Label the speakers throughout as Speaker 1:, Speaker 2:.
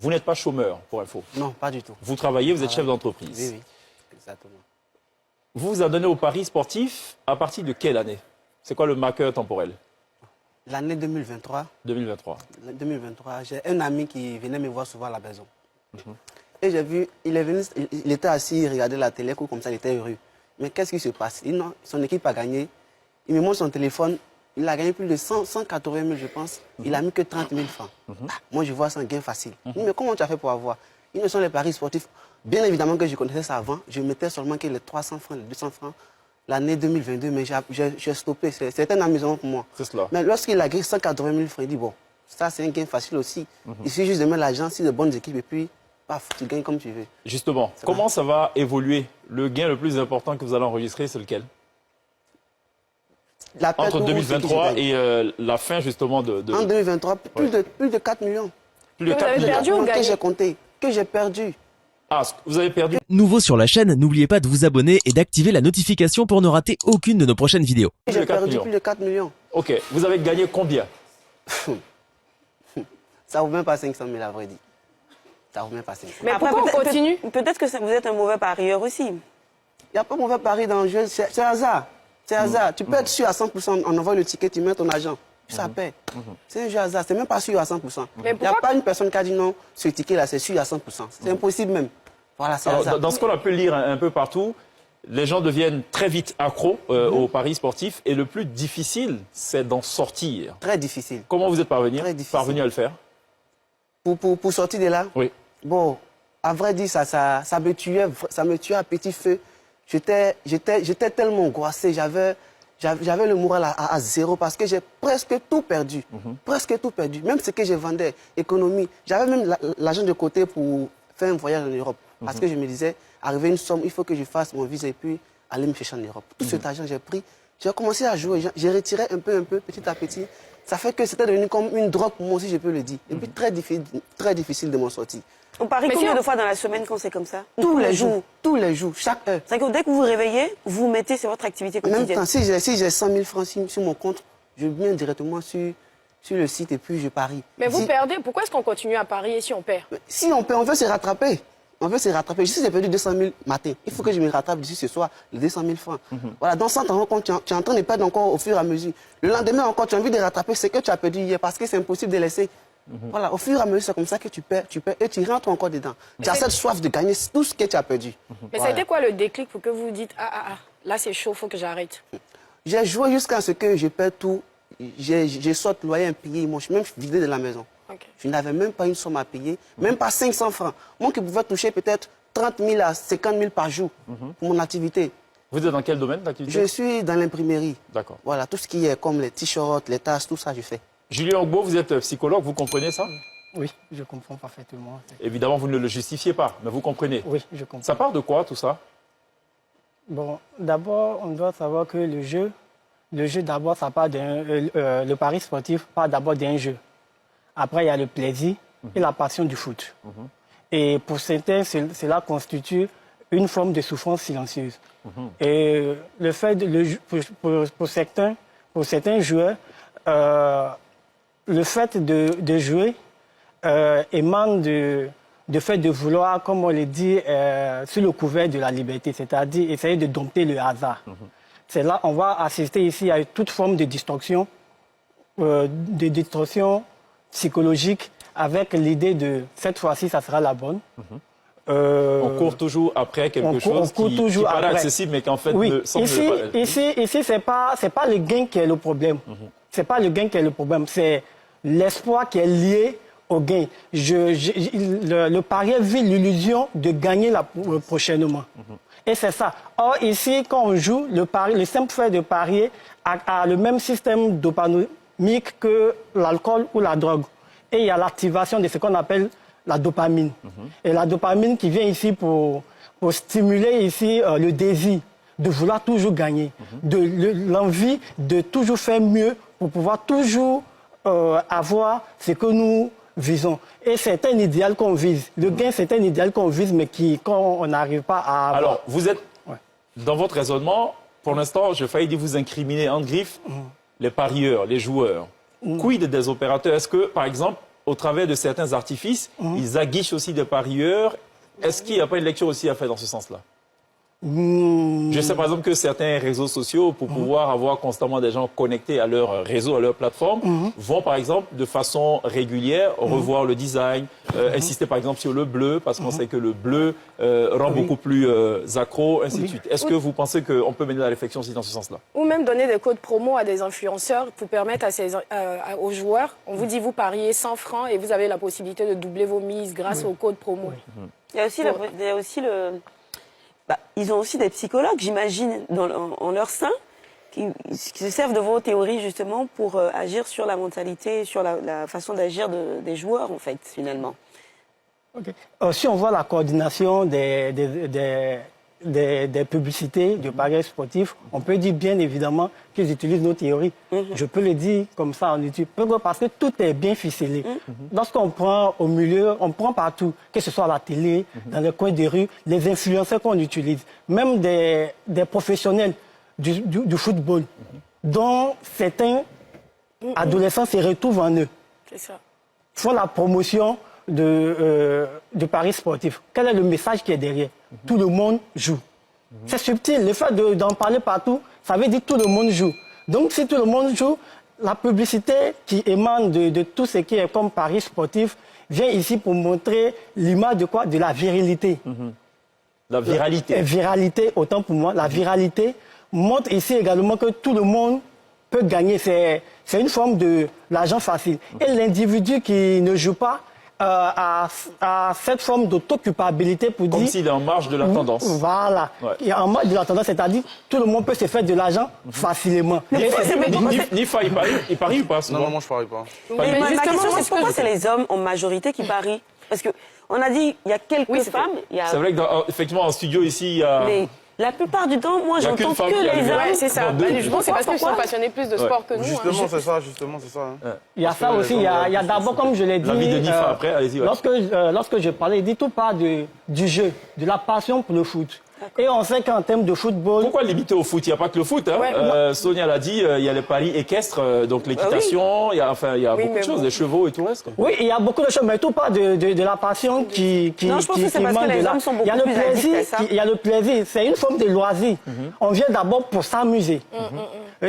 Speaker 1: Vous n'êtes pas chômeur, pour info.
Speaker 2: Non, pas du tout.
Speaker 1: Vous travaillez, vous êtes chef d'entreprise.
Speaker 2: Oui, oui, exactement.
Speaker 1: Vous vous adonnez au paris sportif à partir de quelle année? C'est quoi le marqueur temporel?
Speaker 2: L'année 2023.
Speaker 1: 2023.
Speaker 2: 2023, j'ai un ami qui venait me voir souvent à la maison. Et j'ai vu, il est venu, il était assis, il regardait la télé, comme ça, il était heureux. Mais qu'est-ce qui se passe? Non, son équipe a gagné. Il me montre son téléphone. Il a gagné plus de 180 000, je pense. Il a mis que 30 000 francs. Moi, je vois ça un gain facile. Mais comment tu as fait pour avoir? Ils ne sont les paris sportifs. Bien évidemment que je connaissais ça avant. Je mettais seulement que les 300 francs, les 200 francs l'année 2022. Mais j'ai stoppé. C'est un amusement pour moi.
Speaker 1: C'est cela.
Speaker 2: Mais lorsqu'il a gagné 180 000 francs, il dit bon, ça c'est un gain facile aussi. Il suffit juste de mettre l'argent sur de bonnes équipes et puis, paf, tu gagnes comme tu veux.
Speaker 1: Justement, comment ça va évoluer? Le gain le plus important que vous allez enregistrer, c'est lequel? Entre 2023 et la fin justement de...
Speaker 2: En 2023, plus de 4 millions.
Speaker 1: Plus de 4
Speaker 3: avez
Speaker 1: millions.
Speaker 3: perdu ou gagné?
Speaker 2: Que j'ai compté, que j'ai perdu.
Speaker 1: Ah, vous avez perdu?
Speaker 4: Nouveau sur la chaîne, n'oubliez pas de vous abonner et d'activer la notification pour ne rater aucune de nos prochaines vidéos.
Speaker 2: J'ai perdu plus de 4 millions.
Speaker 1: Ok, vous avez gagné combien?
Speaker 2: Ça ne vaut même pas 500 000 à vrai dire. Ça ne vaut même pas 500 000.
Speaker 3: Mais pourquoi on continue?
Speaker 5: Peut-être que vous êtes un mauvais parieur aussi.
Speaker 2: Il n'y a pas de mauvais pari dans le jeu, c'est hasard. C'est hasard. Tu peux être sûr à 100%, on envoie le ticket, tu mets ton argent. Ça paie. C'est un jeu hasard, c'est même pas sûr à 100%. Il n'y a pas une personne qui a dit non, ce ticket-là, c'est sûr à 100%. C'est impossible même. Voilà, c'est hasard.
Speaker 1: Dans ce qu'on a pu lire un peu partout, les gens deviennent très vite accros aux paris sportifs et le plus difficile, c'est d'en sortir.
Speaker 2: Très difficile.
Speaker 1: Comment vous êtes parvenu à le faire?
Speaker 2: Pour sortir de là?
Speaker 1: Oui.
Speaker 2: Bon, à vrai dire, ça me tuait à petit feu. J'étais tellement angoissé, j'avais le moral à zéro parce que j'ai presque tout perdu. Presque tout perdu. Même ce que je vendais, économie. J'avais même l'argent de côté pour faire un voyage en Europe. Parce que je me disais, arriver une somme, il faut que je fasse mon visa et puis aller me chercher en Europe. Tout cet argent, j'ai pris. J'ai commencé à jouer, j'ai retiré un peu, petit à petit. Ça fait que c'était devenu comme une drogue pour moi aussi, je peux le dire. Et puis très difficile de m'en sortir.
Speaker 5: On parie combien de fois dans la semaine quand c'est comme ça?
Speaker 2: Tous les jours, chaque heure.
Speaker 5: C'est que dès que vous vous réveillez, vous mettez sur votre activité quotidienne.
Speaker 2: En même temps, si j'ai 100 000 francs sur mon compte, je viens directement sur le site et puis je parie.
Speaker 3: Mais vous perdez, pourquoi est-ce qu'on continue à parier si on perd?
Speaker 2: Si on perd, on veut se rattraper. On veut se rattraper. Si j'ai perdu 200 000 matin, il faut que je me rattrape d'ici ce soir, les 200 000 francs. Voilà, dans 100 ans, quand tu es en train de perdre encore au fur et à mesure. Le lendemain encore, tu as envie de rattraper ce que tu as perdu hier parce que c'est impossible de laisser. Voilà, au fur et à mesure, c'est comme ça que tu perds et tu rentres encore dedans. Tu as cette soif de gagner tout ce que tu as perdu.
Speaker 3: Mais ça a été quoi le déclic pour que vous vous dites là c'est chaud, il faut que j'arrête?
Speaker 2: J'ai joué jusqu'à ce que je perds tout. J'ai sorti loyer impayé, moi je suis même vidé de la maison. Je n'avais même pas une somme à payer, même pas 500 francs. Moi qui pouvais toucher peut-être 30 000 à 50 000 par jour pour mon activité.
Speaker 1: Vous êtes dans quel domaine d'activité?
Speaker 2: Je suis dans l'imprimerie.
Speaker 1: D'accord.
Speaker 2: Voilà, tout ce qui est comme les t-shirts, les tasses, tout ça, je fais.
Speaker 1: Julien Ogbo, vous êtes psychologue, vous comprenez ça?
Speaker 6: Oui, je comprends parfaitement.
Speaker 1: Évidemment, vous ne le justifiez pas, mais vous comprenez.
Speaker 6: Oui, je comprends.
Speaker 1: Ça part de quoi, tout ça?
Speaker 6: Bon, d'abord, on doit savoir que le jeu d'abord, ça part le pari sportif part d'abord d'un jeu. Après, il y a le plaisir et la passion du foot. Et pour certains, cela constitue une forme de souffrance silencieuse. Et le fait pour certains joueurs, le fait de jouer émane de fait de vouloir, comme on le dit, sur le couvert de la liberté, c'est-à-dire essayer de dompter le hasard. C'est là on va assister ici à toute forme de distorsion psychologique avec l'idée de cette fois-ci, ça sera la bonne.
Speaker 1: On court toujours après quelque chose qui paraît accessible, mais qu'en fait ne semble pas.
Speaker 6: Ici, c'est pas le gain qui est le problème. C'est pas le gain qui est le problème, c'est l'espoir qui est lié au gain. Le parieur vit l'illusion de gagner prochainement. Et c'est ça. Or, ici, quand on joue, le simple fait de parier a le même système dopamique que l'alcool ou la drogue. Et il y a l'activation de ce qu'on appelle la dopamine. Et la dopamine qui vient ici pour stimuler ici le désir de vouloir toujours gagner, l'envie de toujours faire mieux pour pouvoir toujours avoir ce que nous visons. Et c'est un idéal qu'on vise. Le gain, c'est un idéal qu'on vise, mais quand on n'arrive pas à avoir...
Speaker 1: Alors, vous êtes, dans votre raisonnement, pour l'instant, j'ai failli dire vous incriminer en griffe les parieurs, les joueurs. Quid des opérateurs? Est-ce que, par exemple, au travers de certains artifices, ils aguichent aussi des parieurs. Est-ce qu'il n'y a pas une lecture aussi à faire dans ce sens-là? Je sais par exemple que certains réseaux sociaux, pour pouvoir avoir constamment des gens connectés à leur réseau, à leur plateforme, vont par exemple de façon régulière revoir le design, insister par exemple sur le bleu, parce qu'on sait que le bleu rend beaucoup plus accro, ainsi de suite. Est-ce que vous pensez qu'on peut mener la réflexion aussi dans ce sens-là?
Speaker 3: Ou même donner des codes promo à des influenceurs pour permettre aux joueurs, on vous dit vous pariez 100 francs et vous avez la possibilité de doubler vos mises grâce au code promo.
Speaker 5: Il y a aussi, ils ont aussi des psychologues, j'imagine, en leur sein, qui se servent de vos théories justement pour agir sur la mentalité, sur la façon d'agir des joueurs, en fait, finalement.
Speaker 6: Okay. Si on voit la coordination des publicités de paris sportifs, on peut dire bien évidemment qu'ils utilisent nos théories. Je peux le dire comme ça en étude. Parce que tout est bien ficelé. Lorsqu'on prend au milieu, on prend partout, que ce soit à la télé, dans les coins des rues, les influenceurs qu'on utilise, même des professionnels du football, dont certains adolescents se retrouvent en eux.
Speaker 3: C'est ça.
Speaker 6: Font la promotion de paris sportifs. Quel est le message qui est derrière? Tout le monde joue. C'est subtil. Le fait d'en parler partout, ça veut dire tout le monde joue. Donc, si tout le monde joue, la publicité qui émane de tout ce qui est comme paris sportif vient ici pour montrer l'image de quoi? De la virilité.
Speaker 1: La viralité.
Speaker 6: La viralité, autant pour moi, la viralité montre ici également que tout le monde peut gagner. C'est une forme de l'argent facile. Et l'individu qui ne joue pas à cette forme d'autoculpabilité pour dire...
Speaker 1: Comme s'il est en marge de la tendance.
Speaker 6: Voilà.
Speaker 1: Ouais.
Speaker 6: Il est en marge de la tendance, c'est-à-dire tout le monde peut se faire de l'argent facilement.
Speaker 1: Nifa, il parie ou pas souvent?
Speaker 7: Non, moi je parie pas.
Speaker 5: Mais ma
Speaker 3: justement,
Speaker 5: question,
Speaker 3: c'est
Speaker 5: c'est pourquoi c'est les hommes en majorité qui parient? Parce qu'on a dit, il y a quelques femmes,
Speaker 1: C'est vrai qu'effectivement, en studio ici, il y a...
Speaker 5: mais la plupart du temps, moi,
Speaker 1: Il y a
Speaker 5: j'entends
Speaker 1: qu'une femme
Speaker 5: que
Speaker 1: qui a
Speaker 5: les
Speaker 1: levé.
Speaker 5: hommes.
Speaker 3: Ouais, c'est ça.
Speaker 1: Bon,
Speaker 3: Je pense que c'est parce qu'ils sont passionnés plus de sport que nous.
Speaker 7: Justement,
Speaker 3: hein.
Speaker 7: c'est ça, justement, c'est ça. Hein.
Speaker 6: Il y a ça aussi, il y a d'abord, comme je l'ai dit,
Speaker 1: L'avis de Nifa après, allez-y. Ouais.
Speaker 6: lorsque je parlais, il dit tout part du jeu, de la passion pour le foot. Et on sait qu'en termes de football...
Speaker 1: Pourquoi limiter au foot? Il n'y a pas que le foot. Hein.
Speaker 3: Ouais,
Speaker 1: Sonia l'a dit, il y a les paris équestres, donc l'équitation, il y a beaucoup de choses, les chevaux et tout le reste. Quoi.
Speaker 6: Oui, il y a beaucoup de choses, mais tout part de la passion qui
Speaker 5: Non, je pense que c'est parce que les hommes sont beaucoup plus addicts à ça.
Speaker 6: Il y a le plaisir, c'est une forme de loisir. On vient d'abord pour s'amuser.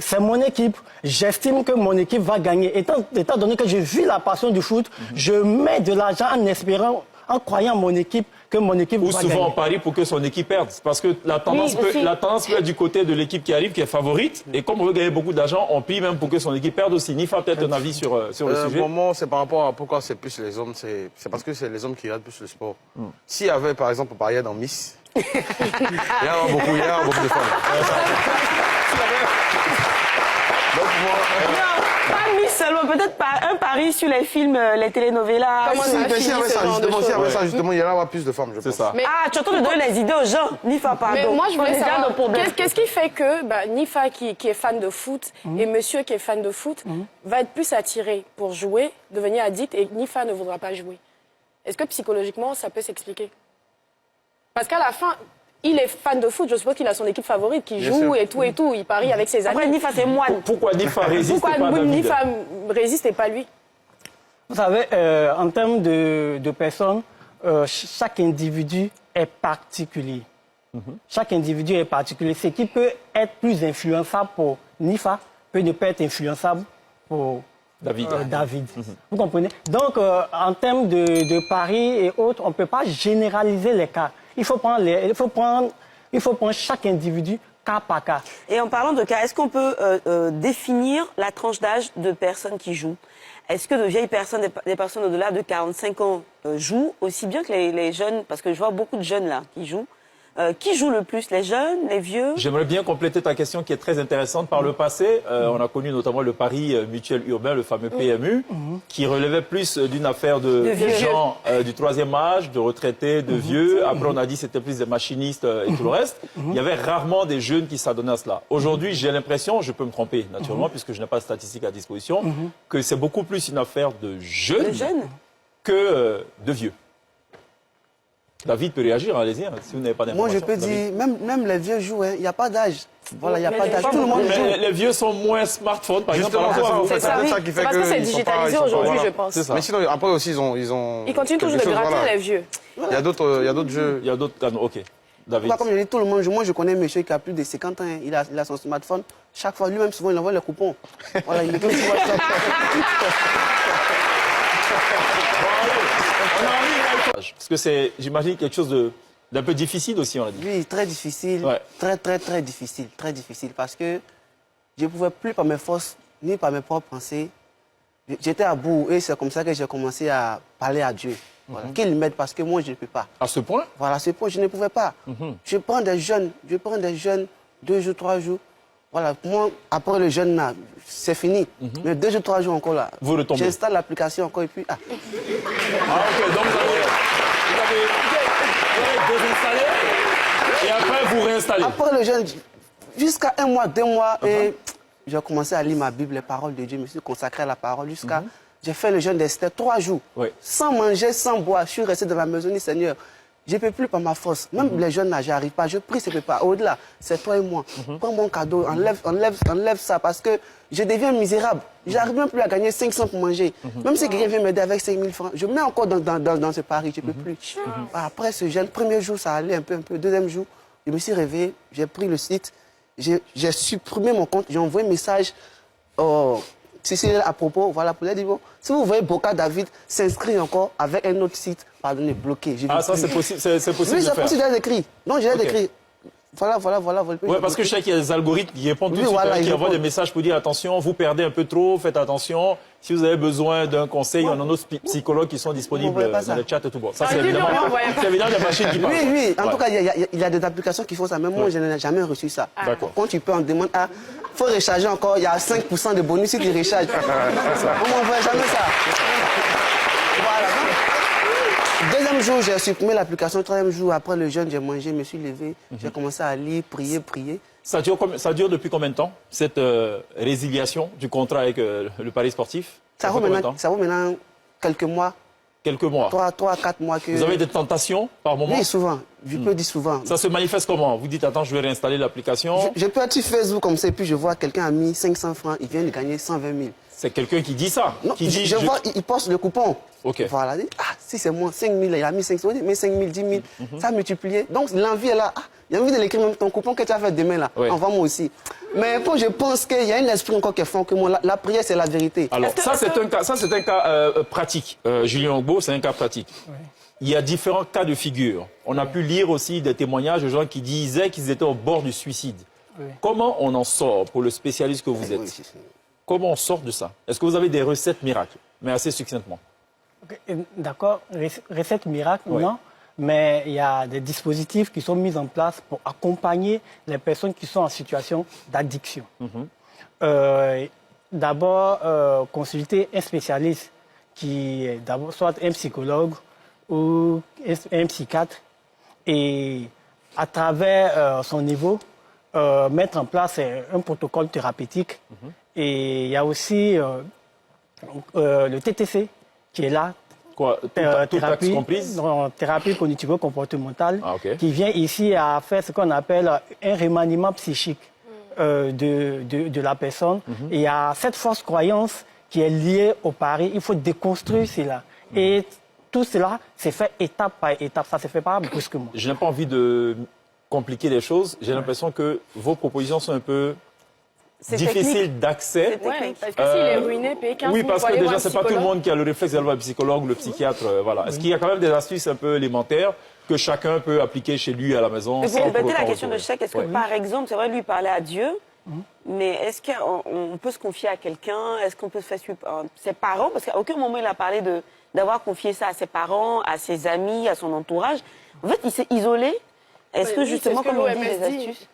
Speaker 6: C'est mon équipe, j'estime que mon équipe va gagner. Étant donné que je vis la passion du foot, je mets de l'argent en espérant, en croyant en mon équipe, que mon équipe
Speaker 1: Ou
Speaker 6: va
Speaker 1: souvent
Speaker 6: gagner.
Speaker 1: on parie pour que son équipe perde. Parce que la tendance, peut être du côté de l'équipe qui arrive, qui est favorite. Et comme on veut gagner beaucoup d'argent, on plie même pour que son équipe perde aussi. Nifa, peut-être un avis sur le sujet.
Speaker 7: Pour moi, c'est par rapport à pourquoi c'est plus les hommes. C'est parce que c'est les hommes qui regardent plus le sport. S'il y avait, par exemple, parier dans Miss, il y a beaucoup de femmes. Donc, moi,
Speaker 5: Non, pas mis seulement, peut-être pas un pari sur les films, les telenovelas.
Speaker 3: Comment
Speaker 7: si,
Speaker 3: ça
Speaker 7: mais
Speaker 3: finit
Speaker 7: s'il y avait
Speaker 3: ce
Speaker 7: ça,
Speaker 3: genre de
Speaker 7: justement, s'il y avait
Speaker 3: choses?
Speaker 7: ça, justement, il y aura plus de femmes, je pense.
Speaker 1: C'est ça.
Speaker 3: Mais-
Speaker 5: Ah, tu es en train de donner les idées aux gens. Nifa, pardon.
Speaker 3: Mais moi, je voulais
Speaker 5: On est déjà
Speaker 3: savoir,
Speaker 5: dans le problème.
Speaker 3: qu'est-ce qui fait que Nifa, qui est fan de foot, et monsieur qui est fan de foot, va être plus attiré pour jouer, devenir addict, et Nifa ne voudra pas jouer? Est-ce que psychologiquement, ça peut s'expliquer? Parce qu'à la fin, il est fan de foot, je suppose qu'il a son équipe favorite qui
Speaker 7: Bien
Speaker 3: joue
Speaker 7: sûr.
Speaker 3: et tout, il parie avec ses
Speaker 5: Après,
Speaker 3: amis.
Speaker 5: Nifa, c'est moine.
Speaker 1: Pourquoi Nifa résiste
Speaker 3: Pourquoi
Speaker 1: pas à David?
Speaker 3: Nifa résiste et pas lui?
Speaker 6: Vous savez, en termes de personnes, chaque individu est particulier. Chaque individu est particulier. Ce qui peut être plus influençable pour Nifa peut ne pas être influençable pour
Speaker 1: David.
Speaker 6: David. Vous comprenez? Donc, en termes de paris et autres, on ne peut pas généraliser les cas. Il faut prendre chaque individu cas par cas.
Speaker 5: Et en parlant de cas, est-ce qu'on peut définir la tranche d'âge de personnes qui jouent? Est-ce que de vieilles personnes, des personnes au-delà de 45 ans jouent aussi bien que les jeunes? Parce que je vois beaucoup de jeunes là qui jouent. Qui joue le plus? Les jeunes, les vieux?
Speaker 1: J'aimerais bien compléter ta question qui est très intéressante. Par le passé, on a connu notamment le pari mutuel urbain, le fameux PMU, qui relevait plus d'une affaire de
Speaker 5: vieux.
Speaker 1: gens du troisième âge, de retraités, de vieux. Après, on a dit que c'était plus des machinistes et tout le reste. Il y avait rarement des jeunes qui s'adonnaient à cela. Aujourd'hui, j'ai l'impression, je peux me tromper naturellement, puisque je n'ai pas de statistiques à disposition, que c'est beaucoup plus une affaire de jeunes,
Speaker 5: Les jeunes?
Speaker 1: que de vieux. David peut réagir, allez-y, hein, si vous n'avez pas d'informations.
Speaker 2: Moi, je peux dire, même les vieux jouent, il n'y a pas d'âge. Voilà, il n'y a pas d'âge. Tout le monde joue.
Speaker 1: Mais les vieux sont moins smartphones, par exemple, par
Speaker 7: Justement,
Speaker 1: rapport à vous.
Speaker 7: c'est
Speaker 3: ça,
Speaker 7: peut-être
Speaker 3: oui.
Speaker 7: ça qui fait
Speaker 3: Parce que c'est
Speaker 7: qu'ils sont pas-
Speaker 3: digitalisé
Speaker 7: ils sont pas-
Speaker 3: aujourd'hui,
Speaker 7: voilà.
Speaker 3: je pense.
Speaker 1: C'est ça.
Speaker 7: Mais sinon, après aussi, ils ont
Speaker 3: Ils continuent toujours de
Speaker 7: quelque chose,
Speaker 3: gratter,
Speaker 7: voilà.
Speaker 3: les vieux.
Speaker 7: Il y a d'autres jeux.
Speaker 1: Il y a d'autres canaux, ok. David.
Speaker 2: Comme je dis, tout le monde joue. Moi, je connais un monsieur qui a plus de 50 ans. Il a son smartphone. Chaque fois, lui-même, souvent, il envoie les coupons. Voilà, il écrit sur WhatsApp.
Speaker 1: Parce que c'est, j'imagine, quelque chose d'un peu difficile aussi, on l'a dit.
Speaker 2: Oui, très difficile.
Speaker 1: Ouais.
Speaker 2: Très difficile. Très difficile. Parce que je ne pouvais plus par mes forces, ni par mes propres pensées. J'étais à bout et c'est comme ça que j'ai commencé à parler à Dieu. Voilà. Qu'il m'aide parce que moi, je ne peux pas.
Speaker 1: À ce point?
Speaker 2: Voilà, à ce point, je ne pouvais pas. Je prends des jeunes, 2 jours, 3 jours. Voilà, pour moi, après le jeûne, là, c'est fini. Mais 2 jours, 3 jours encore là.
Speaker 1: Vous retombez.
Speaker 2: J'installe l'application encore et puis... Ah.
Speaker 1: Ah, ok, donc vous avez désinstallé et après vous réinstallez.
Speaker 2: Après le jeûne, jusqu'à 1 mois, 2 mois, et j'ai commencé à lire ma Bible, les paroles de Dieu. Je me suis consacré à la parole jusqu'à... J'ai fait le jeûne d'Esther 3 jours.
Speaker 1: Oui.
Speaker 2: Sans manger, sans boire. Je suis resté dans la maison du Seigneur. Je ne peux plus par ma force. Même les jeunes là, j'arrive pas. Je prie, ce n'est pas. Au-delà, c'est toi et moi. Prends mon cadeau, enlève ça parce que je deviens misérable. J'arrive même plus à gagner 500 pour manger. Même si quelqu'un vient m'aider avec 5000 francs, je mets encore dans ce pari, je ne peux plus. Après ce jeûne, premier jour, ça allait un peu. Deuxième jour, je me suis réveillé, j'ai pris le site, j'ai supprimé mon compte, j'ai envoyé un message Cécile à propos, voilà, pour les dire, bon, si vous voyez Boca David s'inscrit encore avec un autre site, pardonnez, bloqué.
Speaker 1: Ah, ça, c'est possible, c'est possible
Speaker 2: oui,
Speaker 1: de
Speaker 2: c'est
Speaker 1: faire.
Speaker 2: possible, j'ai écrit. Non, j'ai écrit. Voilà.
Speaker 1: Oui, parce que je sais qu'il y a des algorithmes qui répondent tout de suite,
Speaker 2: voilà,
Speaker 1: qui envoient
Speaker 2: répondent.
Speaker 1: des messages pour dire attention, vous perdez un peu trop, faites attention. Si vous avez besoin d'un conseil, on a nos psychologues qui sont disponibles
Speaker 2: voyez pas
Speaker 1: dans
Speaker 2: ça.
Speaker 1: le chat et tout. Bon, ça,
Speaker 3: Ah,
Speaker 1: c'est évidemment,
Speaker 3: dis-le,
Speaker 1: des machines qui parlent.
Speaker 2: Oui, en
Speaker 1: Ouais.
Speaker 2: tout cas, il y a des applications qui font ça. Même moi, je n'ai jamais reçu ça.
Speaker 1: D'accord.
Speaker 2: Quand tu peux, on demande, faut recharger encore, il y a 5% de bonus si tu recharges. On m'envoie jamais ça. Voilà. Deuxième jour, j'ai supprimé l'application. Troisième jour, après le jeûne, j'ai mangé, je me suis levé. J'ai commencé à lire, prier.
Speaker 1: Ça dure depuis combien de temps, cette résiliation du contrat avec le Paris sportif?
Speaker 2: Ça
Speaker 1: fait
Speaker 2: vaut
Speaker 1: combien de temps?
Speaker 2: maintenant quelques mois,
Speaker 1: Quelques mois.
Speaker 2: 3 à 4 mois que...
Speaker 1: Vous avez des tentations par moment?
Speaker 2: Oui, souvent. Je peux dire souvent.
Speaker 1: Ça se manifeste comment? Vous dites, attends, je vais réinstaller l'application.
Speaker 2: Je peux être sur Facebook comme ça, et puis je vois quelqu'un a mis 500 francs, il vient de gagner 120 000.
Speaker 1: C'est quelqu'un qui dit ça?
Speaker 2: Non,
Speaker 1: Qui dit,
Speaker 2: je vois, il poste le coupon.
Speaker 1: Ok.
Speaker 2: Voilà, il dit, si c'est moi, 5 000, il a mis 500, mais 5 000, 10 000, ça a multiplié. Donc l'envie est là. Il y a envie de l'écrire même ton coupon que tu as fait demain là.
Speaker 1: Oui.
Speaker 2: Envoie-moi aussi. Mais quand je pense qu'il y a un esprit encore qui est fort que moi, la prière c'est la vérité.
Speaker 1: Alors, ça c'est un cas pratique. Julien Ogbo, c'est un cas pratique. Oui. Il y a différents cas de figure. On a pu lire aussi des témoignages de gens qui disaient qu'ils étaient au bord du suicide. Oui. Comment on en sort pour le spécialiste que vous êtes? Comment on sort de ça? Est-ce que vous avez des recettes miracles? Mais assez succinctement.
Speaker 6: Okay, d'accord, recette miracle,
Speaker 1: Oui.
Speaker 6: non. Mais il y a des dispositifs qui sont mis en place pour accompagner les personnes qui sont en situation d'addiction. D'abord, consulter un spécialiste qui est d'abord soit un psychologue ou un psychiatre et à travers son niveau, mettre en place un protocole thérapeutique. Et il y a aussi le TTC qui est là.
Speaker 1: Quoi? Toute taxe comprise?
Speaker 6: Non, thérapie cognitivo-comportementale,
Speaker 1: okay.
Speaker 6: qui vient ici à faire ce qu'on appelle un remaniement psychique de la personne. Et il y a cette fausse croyance qui est liée au pari. Il faut déconstruire cela. Et tout cela s'est fait étape par étape. Ça ne se fait pas brusquement.
Speaker 1: Je n'ai pas envie de compliquer les choses. J'ai l'impression que vos propositions sont un peu difficiles d'accès.
Speaker 3: Ouais, parce que s'il est ruiné, payer 15 000
Speaker 1: oui, parce que déjà,
Speaker 3: c'est
Speaker 1: c'est pas tout le monde qui a le réflexe d'aller voir le psychologue ou le psychiatre. Voilà. Est-ce qu'il y a quand même des astuces un peu élémentaires que chacun peut appliquer chez lui à la maison?
Speaker 5: Et vous répétez la question de chèque. Est-ce que, par exemple, c'est vrai, lui parler à Dieu, mais est-ce qu'on peut se confier à quelqu'un? Est-ce qu'on peut se faire suivre ses parents? Parce qu'à aucun moment, il a parlé d'avoir confié ça à ses parents, à ses amis, à son entourage. En fait, il s'est isolé. Est-ce que justement, comme on dit, des astuces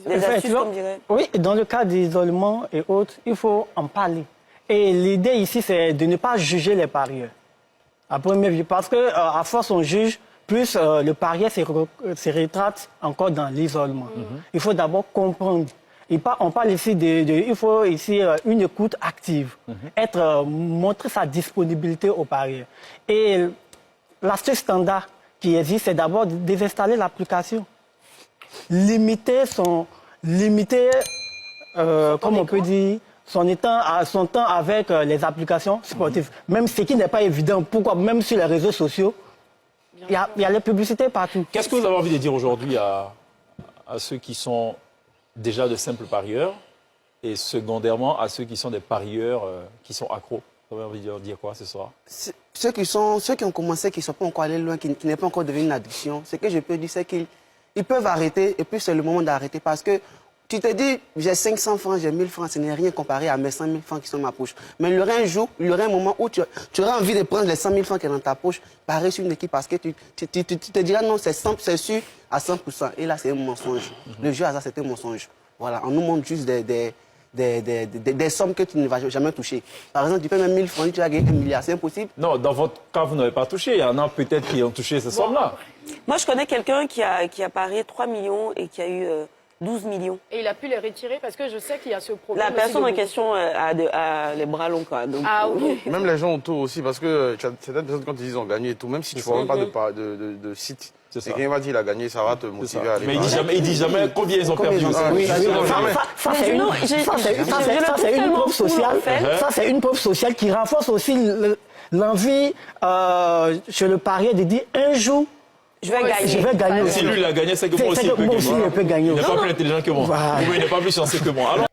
Speaker 5: des astuces, comme dirait...
Speaker 6: Oui, dans le cas d'isolement et autres, il faut en parler. Et l'idée ici, c'est de ne pas juger les parieurs. À première vue, parce que à force on juge, plus le parieur se rétracte encore dans l'isolement. Il faut d'abord comprendre. On parle ici il faut ici une écoute active, montrer sa disponibilité au parieur. Et l'astuce standard qui existe, c'est d'abord de désinstaller l'application. Limiter comme on peut dire, son temps avec les applications sportives. Même ce qui n'est pas évident. Pourquoi? Même sur les réseaux sociaux, il y a les publicités partout.
Speaker 1: Qu'est-ce que vous avez envie de dire aujourd'hui à ceux qui sont déjà de simples parieurs et secondairement à ceux qui sont des parieurs qui sont accros? Vous avez envie de dire quoi ce soir?
Speaker 2: Ceux qui ont commencé, qui ne sont pas encore allés loin, qui n'est pas encore devenu une addiction, ce que je peux dire, c'est qu'ils peuvent arrêter et puis c'est le moment d'arrêter parce que tu te dis, j'ai 500 francs, j'ai 1000 francs, ce n'est rien comparé à mes 100 000 francs qui sont dans ma poche. Mais il y aura un jour, il y aura un moment où tu auras envie de prendre les 100 000 francs qui sont dans ta poche, pareil sur une équipe parce que tu te diras non, c'est sûr à 100%. Et là, c'est un mensonge. Le jeu hasard, c'est un mensonge. Voilà, on nous montre juste des sommes que tu ne vas jamais toucher. Par exemple, tu peux même 1000 francs, tu vas gagner 1 milliard, c'est impossible.
Speaker 1: Non, dans votre cas, vous n'avez pas touché. Il y en a peut-être qui ont touché ces sommes-là.
Speaker 5: Moi, je connais quelqu'un qui a parié 3 millions et qui a eu 12 millions.
Speaker 3: Et il a pu les retirer parce que je sais qu'il y a ce problème.
Speaker 5: La personne en question a les bras longs, quoi. Donc,
Speaker 3: Ah oui.
Speaker 7: Même les gens autour aussi, parce que certaines personnes, quand ils disent ont gagné et tout, même si tu ne vois même pas de site,
Speaker 1: C'est ça.
Speaker 7: et quelqu'un va dire il a gagné, ça va te motiver à aller.
Speaker 1: Mais il dit jamais combien ils ont perdu.
Speaker 2: Oui,
Speaker 6: Ça, c'est une preuve sociale. Ça, c'est une preuve sociale qui renforce aussi l'envie chez le parieur de dire un jour,
Speaker 5: je vais gagner.
Speaker 6: je vais gagner
Speaker 1: Si
Speaker 6: aussi.
Speaker 1: lui, il a gagné, c'est que moi aussi,
Speaker 6: Moi aussi, je peux gagner.
Speaker 1: Il n'est pas plus intelligent que moi.
Speaker 6: Voilà.
Speaker 1: Ou il n'est pas plus scientifique que moi. Alors,